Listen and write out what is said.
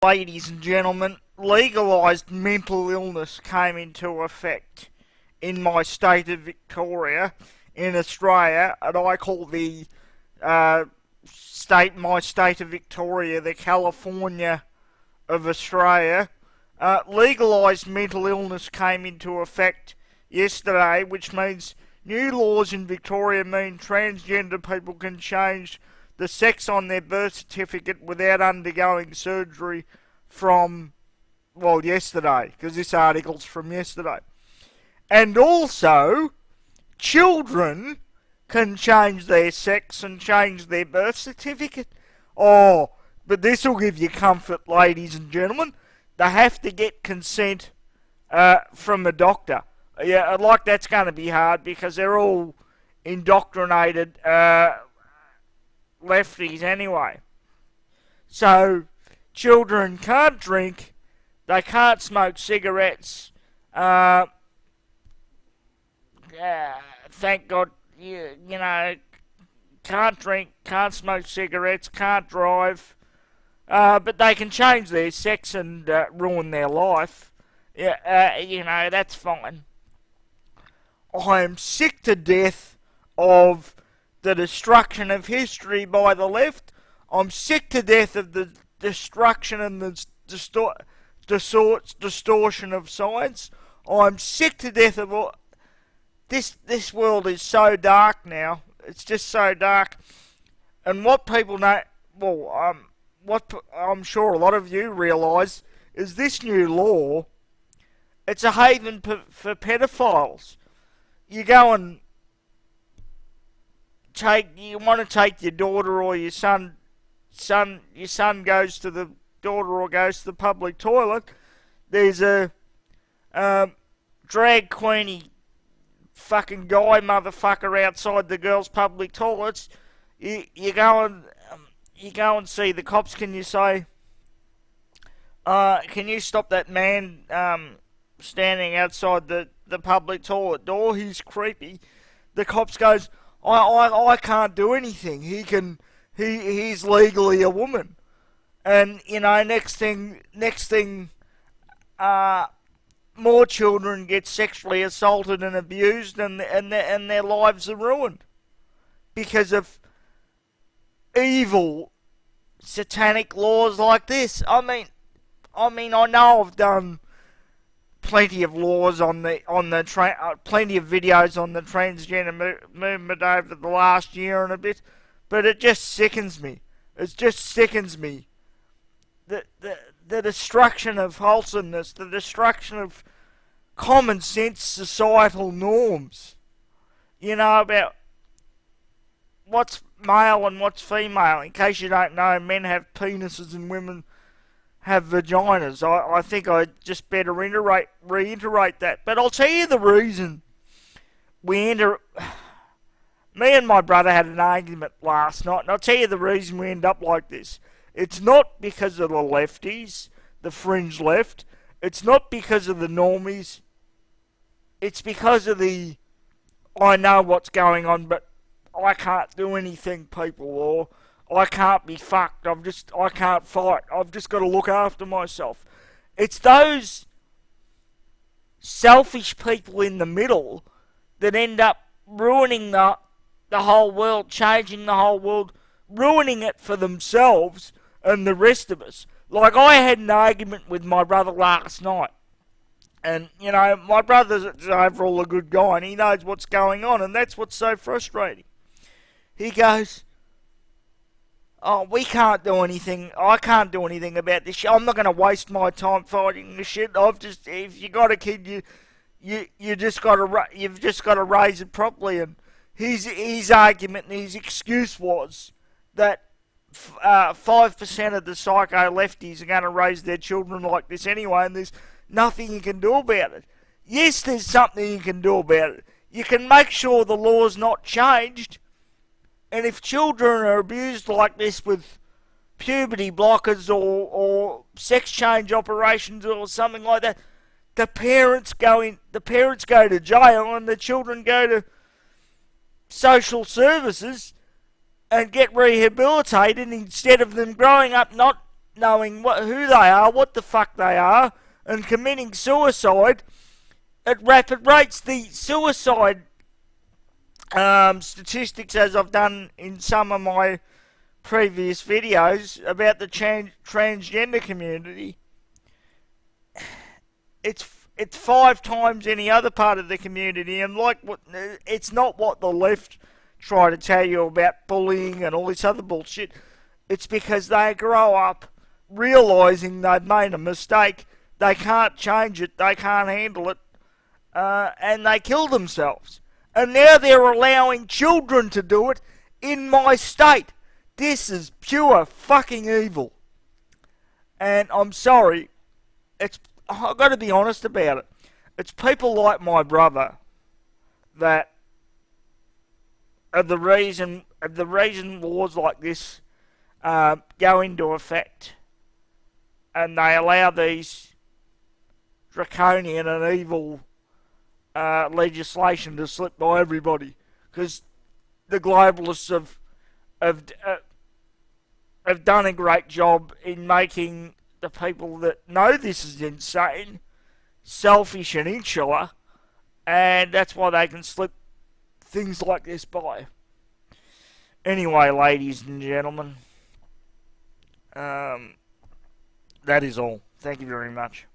Ladies and gentlemen, legalised mental illness came into effect in my state of Victoria, in Australia, and I call uh, my state of Victoria, the California of Australia. Legalised mental illness came into effect yesterday, which means new laws in Victoria mean transgender people can change the sex on their birth certificate without undergoing surgery from, well, yesterday, because this article's from yesterday. And also, children can change their sex and change their birth certificate. Oh, but this will give you comfort, ladies and gentlemen. They have to get consent from a doctor. Yeah, like that's going to be hard because they're all indoctrinated lefties anyway. So, children can't drink, they can't smoke cigarettes. Thank God, you know, can't drink, can't smoke cigarettes, can't drive. But they can change their sex and ruin their life. Yeah, that's fine. I am sick to death of the destruction of history by the left. I'm sick to death of the destruction and the distortion of science. I'm sick to death of all. This world is so dark now. It's just so dark. And what people know, what I'm sure a lot of you realise is this new law. It's a haven for pedophiles. You go and you want to take your daughter or your son, your son goes to the daughter or goes to the public toilet. There's a drag queeny fucking guy motherfucker outside the girls' public toilets. You go and see the cops. Can you say, can you stop that man standing outside the public toilet door? He's creepy. The cops goes, I can't do anything. He's legally a woman. And next thing, more children get sexually assaulted and abused, and their lives are ruined because of evil, satanic laws like this. I mean, I know I've done plenty of laws on the plenty of videos on the transgender movement over the last year and a bit, but it just sickens me. It just sickens me. The destruction of wholesomeness, the destruction of common sense societal norms. About what's male and what's female. In case you don't know, men have penises and women have vaginas. I think I just better reiterate that. But I'll tell you the reason me and my brother had an argument last night, and I'll tell you the reason we end up like this. It's not because of the lefties, the fringe left. It's not because of the normies. It's because of I know what's going on, but I can't do anything, people, or I can't be fucked. I can't fight. I've just got to look after myself. It's those selfish people in the middle that end up ruining the whole world, changing the whole world, ruining it for themselves and the rest of us. Like, I had an argument with my brother last night. And, my brother's overall a good guy, and he knows what's going on, and that's what's so frustrating. He goes, oh, we can't do anything. I can't do anything about this shit. I'm not going to waste my time fighting this shit. If you got a kid, you've just got to raise it properly. And his argument and his excuse was that 5% of the psycho lefties are going to raise their children like this anyway, and there's nothing you can do about it. Yes, there's something you can do about it. You can make sure the law's not changed, and if children are abused like this with puberty blockers or sex change operations or something like that, the parents go to jail and the children go to social services and get rehabilitated instead of them growing up not knowing who they are, what the fuck they are, and committing suicide at rapid rates. The suicide statistics, as I've done in some of my previous videos about the transgender community, it's 5 times any other part of the community, and it's not what the left try to tell you about bullying and all this other bullshit. It's because they grow up realizing they've made a mistake, they can't change it, they can't handle it, and they kill themselves. And now they're allowing children to do it in my state. This is pure fucking evil. And I'm sorry, I've got to be honest about it. It's people like my brother that are the reason laws like this go into effect, and they allow these draconian and evil legislation to slip by everybody, because the globalists have done a great job in making the people that know this is insane selfish and insular, and that's why they can slip things like this by. Anyway, ladies and gentlemen, that is all. Thank you very much.